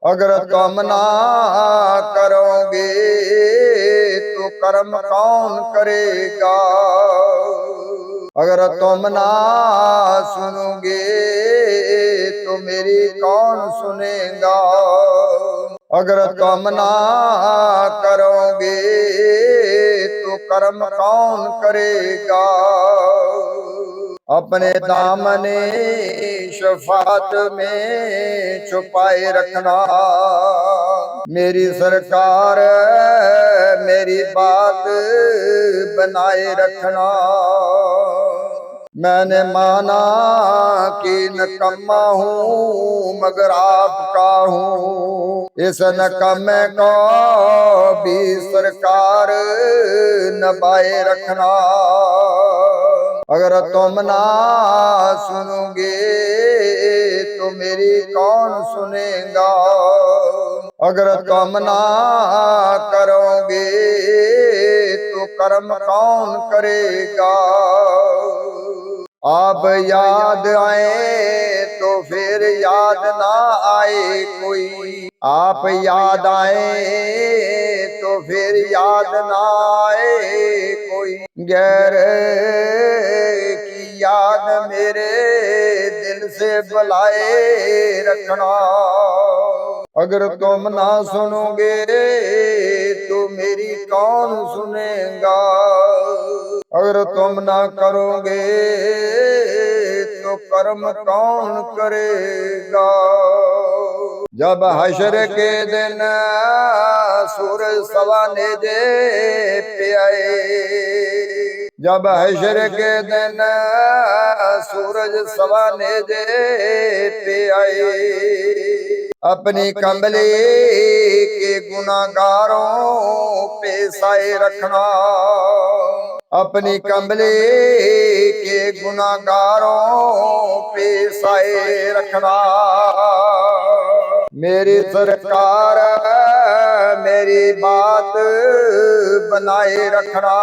अगर तुम ना करोगे तो कर्म कौन करेगा। अगर तुम ना सुनोगे तो मेरी कौन सुनेगा। अगर तुम ना करोगे तो कर्म कौन करेगा। अपने दामने शफात में छुपाए रखना। मेरी सरकार मेरी बात बनाए रखना। मैंने माना कि नकम्मा हूँ मगर आपका हूँ। इस नकम्मे को भी सरकार नभाए रखना। अगर तुम ना सुनोगे तो मेरी कौन सुनेगा। अगर तुम ना करोगे तो कर्म कौन करेगा। आप याद आए तो फिर याद ना आए कोई। आप याद आए तो फिर याद ना आए कोई। गैर की याद मेरे दिल से बुलाए रखना। अगर तुम ना सुनोगे तो मेरी कौन सुनेगा। अगर तुम ना करोगे तो कर्म कौन करेगा। जब हशर के दिन सूरज सवाने दे पे आए। जब हशर के दिन सूरज सवाने दे पे आए। अपनी कमले के गुनाहगारों पे साए रखना। अपनी कमले के गुनाहगारों पे साए रखना। मेरी सरकार मेरी बात बनाए रखना।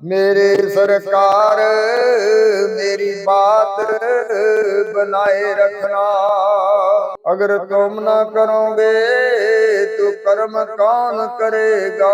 मेरी सरकार मेरी बात बनाए रखना। अगर तुम ना करोगे तो कर्म कौन करेगा।